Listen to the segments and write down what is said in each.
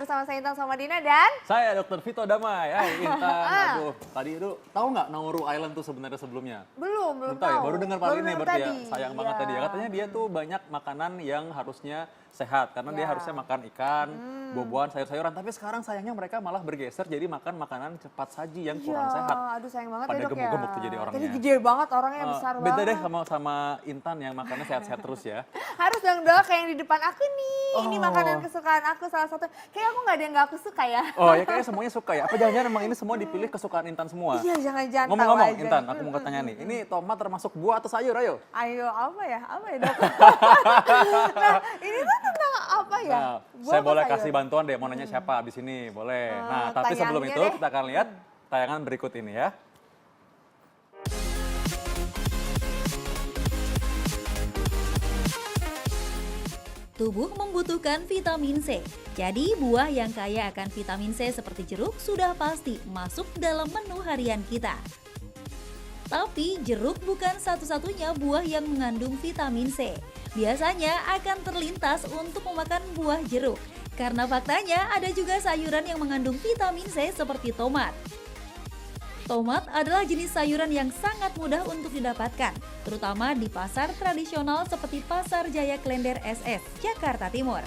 bersama saya Intan Somadina dan Saya Dr. Vito Damai. Intan, aduh, tadi itu tahu nggak Nauru Island tuh sebenarnya sebelumnya? belum Tahu tahu. ya, baru dengar kali ini dengar berarti ya. tadi. Sayang banget tadi ya. Katanya dia tuh banyak makanan yang harusnya sehat karena dia Ya. harusnya makan ikan, buah-buahan, sayur-sayuran. Tapi sekarang sayangnya mereka malah bergeser jadi makan makanan cepat saji yang kurang Iya, sehat. aduh sayang banget Pada ya dok ya. gemuk-gemuk tuh jadi orangnya. Tadi gede banget orangnya, besar Beda banget. deh sama Intan yang makannya sehat-sehat terus ya. Harus dong dok, kayak yang di depan aku nih. Ini Oh. makanan kesukaan aku salah satu. Kayak aku nggak ada yang nggak aku suka ya. Oh ya kayaknya semuanya suka ya. Apa jangan-jangan emang ini semua dipilih kesukaan Intan semua? Iya jangan-jangan tahu Ngomong-ngomong aja. Intan, aku mau tanya nih. Ini tomat termasuk buah atau sayur? Ayo. Ayo apa ya dok? Nah ini tuh tentang apa ya? Nah, Buah saya apa boleh sayur? kasih bantuan deh, mau nanya siapa abis ini, boleh. Nah, tapi sebelum tanyanya itu deh. kita akan lihat tayangan berikut ini ya. Tubuh membutuhkan vitamin C. Jadi, buah yang kaya akan vitamin C seperti jeruk sudah pasti masuk dalam menu harian kita. Tapi, jeruk bukan satu-satunya buah yang mengandung vitamin C. Biasanya akan terlintas untuk memakan buah jeruk. Karena faktanya ada juga sayuran yang mengandung vitamin C seperti tomat. Tomat adalah jenis sayuran yang sangat mudah untuk didapatkan, terutama di pasar tradisional seperti Pasar Jaya Klender SS, Jakarta Timur.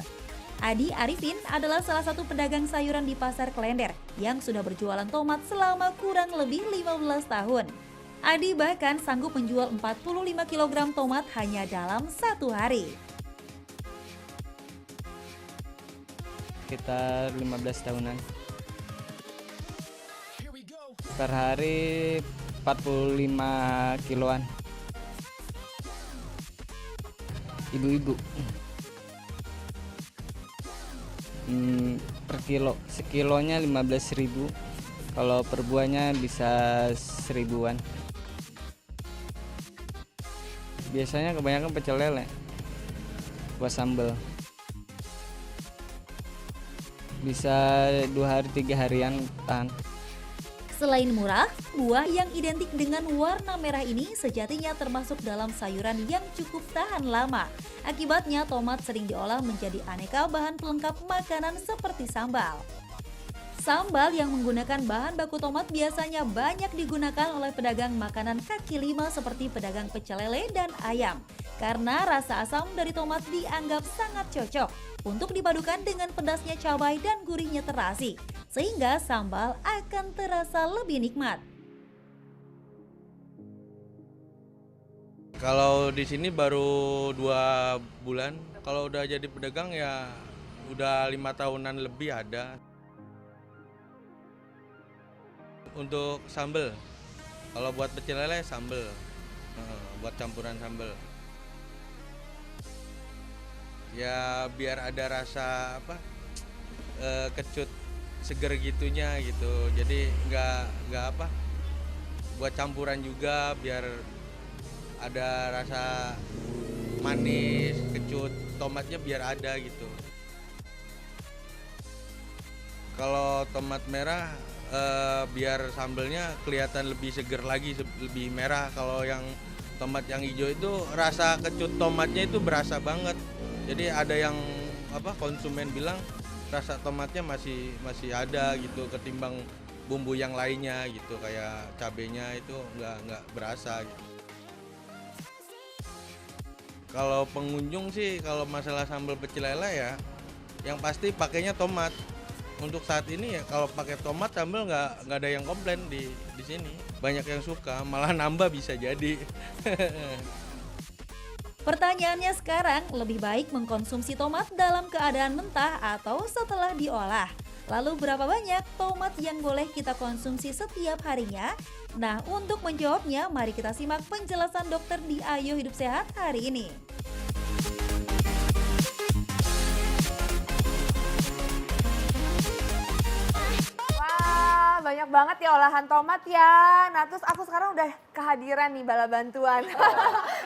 Adi Arifin adalah salah satu pedagang sayuran di Pasar Klender yang sudah berjualan tomat selama kurang lebih 15 tahun. Adi bahkan sanggup menjual 45 kg tomat hanya dalam satu hari. Sekitar 15 tahunan. Per hari 45 kiloan. Ibu-ibu. Per kilo. Sekilonya 15.000. Kalau per buahnya bisa 1000-an. Biasanya kebanyakan pecel lele. Buat sambal. Bisa 2 hari 3 harian tahan. Selain murah, buah yang identik dengan warna merah ini sejatinya termasuk dalam sayuran yang cukup tahan lama. Akibatnya tomat sering diolah menjadi aneka bahan pelengkap makanan seperti sambal. Sambal yang menggunakan bahan baku tomat biasanya banyak digunakan oleh pedagang makanan kaki lima seperti pedagang pecel lele dan ayam. Karena rasa asam dari tomat dianggap sangat cocok untuk dipadukan dengan pedasnya cabai dan gurihnya terasi, sehingga sambal akan terasa lebih nikmat. Kalau di sini baru 2 bulan, kalau udah jadi pedagang ya udah 5 tahunan lebih ada. Untuk sambal, kalau buat pecel lele sambal, buat campuran sambal. Ya biar ada rasa kecut seger gitunya gitu. Jadi nggak buat campuran juga biar ada rasa manis, kecut, tomatnya biar ada gitu. Kalau tomat merah biar sambelnya kelihatan lebih seger lagi, lebih merah. Kalau yang tomat yang hijau itu rasa kecut tomatnya itu berasa banget. Jadi ada yang konsumen bilang rasa tomatnya masih ada gitu ketimbang bumbu yang lainnya gitu, kayak cabenya itu nggak berasa gitu. Kalau pengunjung sih kalau masalah sambal pecel lele ya yang pasti pakainya tomat. Untuk saat ini ya kalau pakai tomat sambal nggak ada yang komplain di sini. Banyak yang suka, malah nambah bisa jadi. Pertanyaannya sekarang, lebih baik mengkonsumsi tomat dalam keadaan mentah atau setelah diolah? Lalu berapa banyak tomat yang boleh kita konsumsi setiap harinya? Nah, untuk menjawabnya, mari kita simak penjelasan dokter di Ayo Hidup Sehat hari ini. Wah banyak banget ya olahan tomat ya. Nah terus aku sekarang udah kehadiran nih bala bantuan.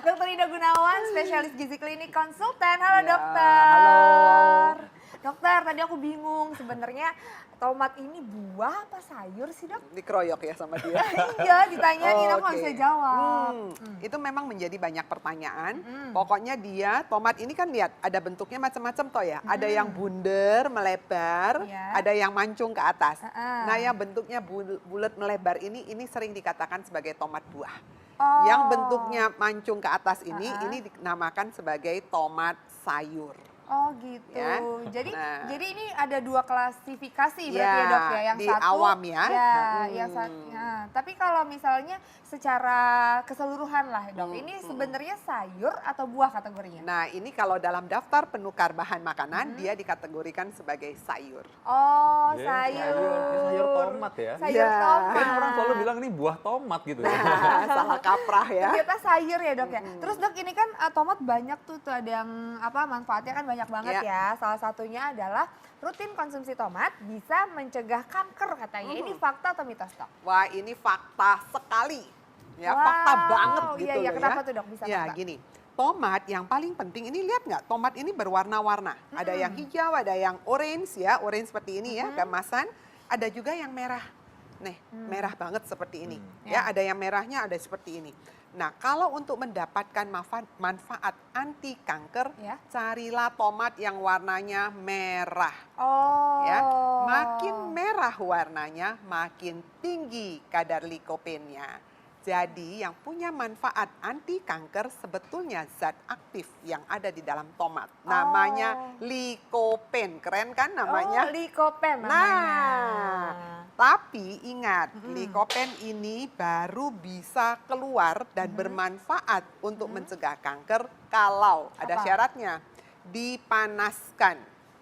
Dokter Ida Gunawan, spesialis gizi klinik konsultan. Halo Ya, dokter. halo. Dokter, tadi aku bingung sebenarnya tomat ini buah apa sayur sih dok? Dikeroyok ya sama dia. Iya ditanyain, aku nggak Oke. bisa jawab. Itu memang menjadi banyak pertanyaan. Pokoknya dia, tomat ini kan lihat, ada bentuknya macam-macam toh ya. Ada yang bunder, melebar, Iya. ada yang mancung ke atas. Heeh. Nah yang bentuknya bulat melebar ini sering dikatakan sebagai tomat buah. Oh. Yang bentuknya mancung ke atas ini dinamakan sebagai tomat sayur. Oh gitu. Ya. Jadi Nah. jadi ini ada 2 klasifikasi berarti Ya, ya dok ya. Yang di satu awam ya. yang tapi kalau misalnya secara keseluruhan lah dok, ini sebenarnya sayur atau buah kategorinya? Nah ini kalau dalam daftar penukar bahan makanan dia dikategorikan sebagai sayur. Oh Iya, sayur. sayur tomat ya. Sayur Iya. tomat. Kan orang selalu bilang ini buah tomat gitu ya. Nah, salah kaprah ya. Ternyata sayur ya dok ya. Terus dok ini kan tomat banyak tuh ada yang manfaatnya kan banyak banget ya. Salah satunya adalah rutin konsumsi tomat bisa mencegah kanker katanya. Ini fakta atau mitos dok? Wah ini fakta sekali. Ya, Wow, fakta banget gitu iya, iya. loh Kenapa ya. tuh, Dok? Bisa Ya fakta? gini, tomat yang paling penting ini lihat nggak, tomat ini berwarna-warna. Ada yang hijau, ada yang orange ya, orange seperti ini ya, kemasan. Ada juga yang merah. Nih, merah banget seperti ini. Ya, ada yang merahnya ada seperti ini. Nah, kalau untuk mendapatkan manfaat anti kanker, Ya. carilah tomat yang warnanya merah. Oh. Ya, makin merah warnanya, makin tinggi kadar likopennya. Jadi yang punya manfaat anti kanker sebetulnya zat aktif yang ada di dalam tomat. Namanya likopen, keren kan namanya? Oh, likopen namanya. Nah, tapi ingat, likopen ini baru bisa keluar dan bermanfaat untuk mencegah kanker kalau ada Apa? syaratnya, dipanaskan.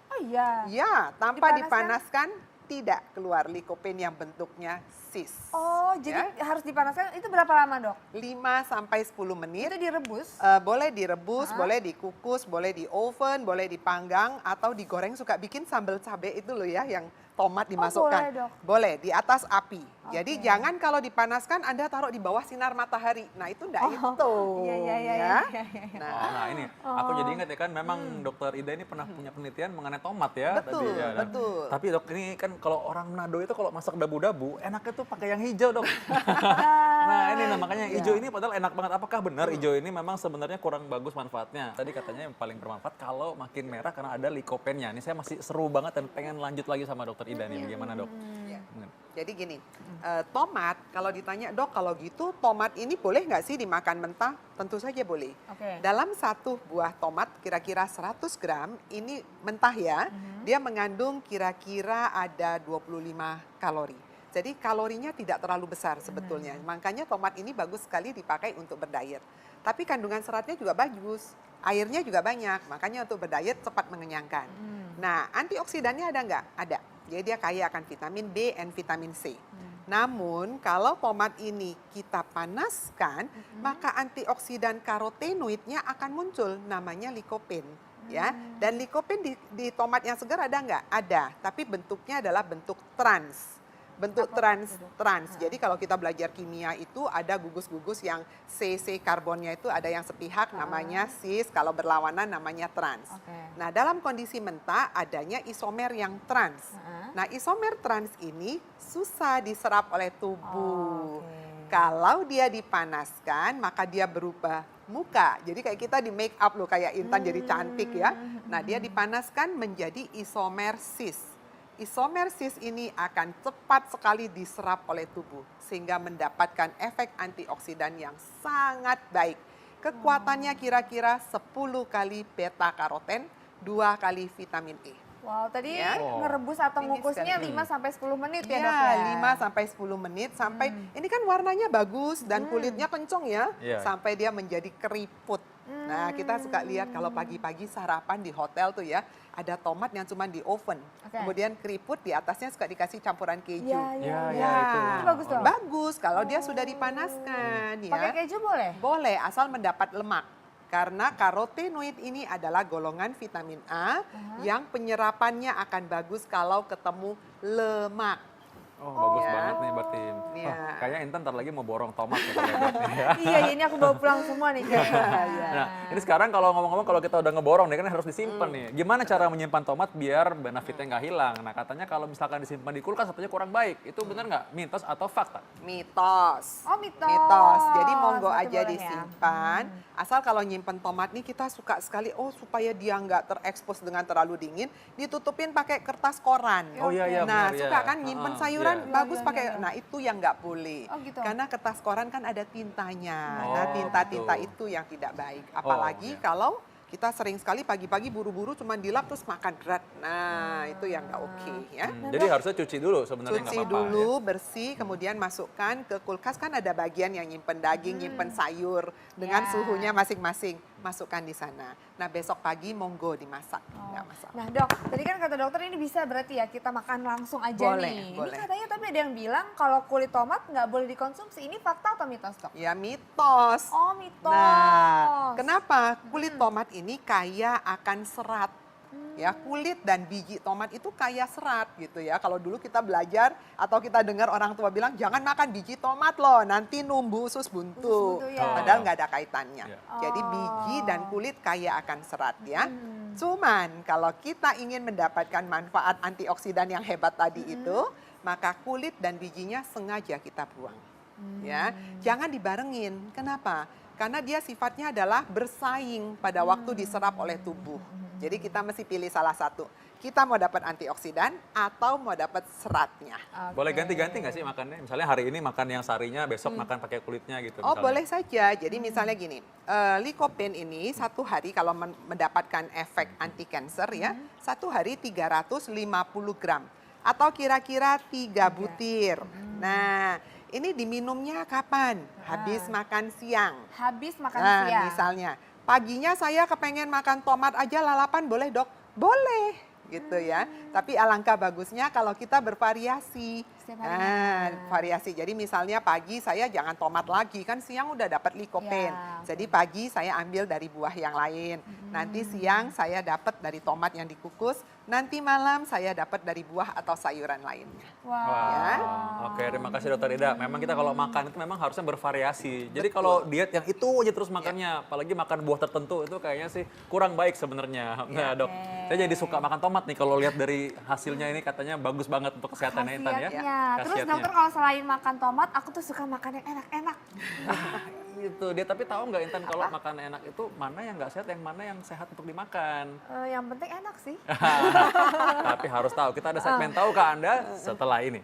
Oh iya. Ya, tanpa Dipanaskan? dipanaskan tidak keluar likopen yang bentuknya cis. Oh, jadi harus dipanaskan itu berapa lama, Dok? 5 sampai 10 menit. Itu direbus? Boleh direbus, boleh dikukus, boleh di oven, boleh dipanggang atau digoreng. Suka bikin sambal cabai itu loh ya, yang tomat dimasukkan. boleh, Dok. Boleh di atas api. Jadi Oke. jangan kalau dipanaskan Anda taruh di bawah sinar matahari. Nah itu enggak itu. Iya, iya, iya, ya. iya, iya. Nah, Nah ini, aku jadi ingat ya kan memang dokter Ida ini pernah punya penelitian mengenai tomat ya. Betul, tadi, ya. Dan- betul. Tapi dok ini kan kalau orang Manado itu kalau masak dabu-dabu enaknya tuh pakai yang hijau dok. Nah ini nah, makanya hijau ini padahal enak banget. Apakah benar hijau ini memang sebenarnya kurang bagus manfaatnya? Tadi katanya yang paling bermanfaat kalau makin merah karena ada likopennya. Ini saya masih seru banget dan pengen lanjut lagi sama dokter Ida nih. Bagaimana dok? Ya. Jadi gini, tomat kalau ditanya dok kalau gitu tomat ini boleh nggak sih dimakan mentah? Tentu saja boleh. Oke. Dalam satu buah tomat kira-kira 100 gram ini mentah ya, dia mengandung kira-kira ada 25 kalori. Jadi kalorinya tidak terlalu besar sebetulnya. Makanya tomat ini bagus sekali dipakai untuk berdiet. Tapi kandungan seratnya juga bagus, airnya juga banyak, makanya untuk berdiet cepat mengenyangkan. Nah, antioksidannya ada nggak? Ada. Jadi dia kaya akan vitamin B dan vitamin C. Namun kalau tomat ini kita panaskan, maka antioksidan karotenoidnya akan muncul, namanya likopen. Ya, dan likopen di tomat yang segar ada nggak? Ada, tapi bentuknya adalah bentuk trans. Bentuk trans. Jadi kalau kita belajar kimia itu ada gugus-gugus yang CC karbonnya itu ada yang sepihak namanya cis, kalau berlawanan namanya trans. Oke. Nah, dalam kondisi mentah adanya isomer yang trans. Nah, isomer trans ini susah diserap oleh tubuh. Kalau dia dipanaskan, maka dia berubah muka. Jadi kayak kita di make up loh, kayak Intan jadi cantik ya. Nah, dia dipanaskan menjadi isomer cis. Isomer cis ini akan cepat sekali diserap oleh tubuh sehingga mendapatkan efek antioksidan yang sangat baik. Kekuatannya kira-kira 10 kali beta karoten, 2 kali vitamin E. Wow, tadi Ya. ngerebus atau Ini ngukusnya sekali. 5 sampai 10 menit ya, Dok Iya, ya? 5 sampai 10 menit sampai ini kan warnanya bagus dan kulitnya kenceng ya, Iya. sampai dia menjadi keriput. Nah, kita suka lihat kalau pagi-pagi sarapan di hotel tuh ya, ada tomat yang cuma di oven. Oke. Kemudian keriput di atasnya suka dikasih campuran keju. Iya, iya, Ya, iya. ya, itu. Itu bagus dong. Bagus kalau dia sudah dipanaskan ya. Pakai keju boleh? Boleh asal mendapat lemak. Karena karotenoid ini adalah golongan vitamin A yang penyerapannya akan bagus kalau ketemu lemak. Oh, bagus Ya. banget nih berarti. Iya. Oh, kayaknya Intan ntar lagi mau borong tomat ya, kalau lihat nih ya. Iya, ini aku bawa pulang semua nih kayaknya. Nah, ini sekarang kalau ngomong-ngomong kalau kita udah ngeborong nih kan harus disimpan nih. Gimana cara menyimpan tomat biar benefitnya nggak hilang? Nah, katanya kalau misalkan disimpan di kulkas katanya kurang baik. Itu benar nggak? Mitos atau fakta? Mitos. Oh, mitos. Mitos. Jadi monggo Berarti aja boleh ya? disimpan. Asal kalau nyimpen tomat nih kita suka sekali, oh supaya dia nggak terekspos dengan terlalu dingin, ditutupin pakai kertas koran. Oh iya, iya, Nah, benar, suka iya. kan nyimpen Heeh, sayuran iya. bagus Iya, pakai. iya. Nah, itu yang nggak boleh. Oh, gitu. Karena kertas koran kan ada tintanya. Oh, Nah, tinta-tinta gitu. itu yang tidak baik. Apalagi iya. kalau kita sering sekali pagi-pagi buru-buru cuma dilap terus makan berat. Nah, itu yang nggak oke ya. Jadi harusnya cuci dulu sebenarnya nggak Cuci apa-apa. dulu, Ya. bersih, kemudian masukkan ke kulkas. Kan ada bagian yang nyimpen daging, nyimpen sayur dengan Ya. suhunya masing-masing. Masukkan di sana. Nah, besok pagi monggo dimasak, nggak masalah. Nah dok, tadi kan kata dokter ini bisa berarti ya kita makan langsung aja Boleh, nih. boleh. Ini katanya tapi ada yang bilang kalau kulit tomat nggak boleh dikonsumsi. Ini fakta atau mitos dok? Ya mitos. Oh mitos. Nah, kenapa kulit tomat ini kaya akan serat? Ya, kulit dan biji tomat itu kaya serat gitu ya. Kalau dulu kita belajar atau kita dengar orang tua bilang jangan makan biji tomat loh, nanti numbuh usus buntu. Usus buntu, ya. Padahal nggak ada kaitannya. Ya. Jadi biji dan kulit kaya akan serat ya. Hmm. Cuman kalau kita ingin mendapatkan manfaat antioksidan yang hebat tadi itu, maka kulit dan bijinya sengaja kita buang. Ya, jangan dibarengin. Kenapa? Karena dia sifatnya adalah bersaing pada waktu diserap oleh tubuh. Jadi kita mesti pilih salah satu. Kita mau dapat antioksidan atau mau dapat seratnya. Boleh ganti-ganti nggak sih makannya? Misalnya hari ini makan yang sarinya, besok makan pakai kulitnya gitu. Oh misalnya. boleh saja. Jadi misalnya gini, lycopene ini satu hari kalau mendapatkan efek anti cancer ya, satu hari 350 gram atau kira-kira 3 butir. Nah, ini diminumnya kapan? Habis makan siang. Habis makan Nah, siang. misalnya paginya saya kepengen makan tomat aja lalapan, boleh dok? Boleh, gitu ya. Tapi alangkah bagusnya kalau kita bervariasi. Setiap hari Nah, makan. variasi. Jadi misalnya pagi saya jangan tomat lagi, kan siang udah dapat lycopene. Ya, Jadi pagi saya ambil dari buah yang lain. Nanti siang saya dapat dari tomat yang dikukus. Nanti malam saya dapat dari buah atau sayuran lainnya. Wah. Wah, Ya. oke terima kasih dokter Ida. Memang kita kalau makan itu memang harusnya bervariasi. Jadi kalau diet yang itu aja terus makannya, apalagi makan buah tertentu itu kayaknya sih kurang baik sebenarnya. Nah dok, saya jadi suka makan tomat nih kalau lihat dari hasilnya ini katanya bagus banget untuk kesehatannya Intan ya. Khasiatnya. Terus Khasiatnya. dokter kalau selain makan tomat, aku tuh suka makan yang enak-enak. Gitu, dia tapi tahu nggak Intan kalau makan enak itu mana yang nggak sehat, yang mana yang sehat untuk dimakan. Yang penting enak sih. Tapi harus tahu, kita ada segmen tahukah Anda setelah ini.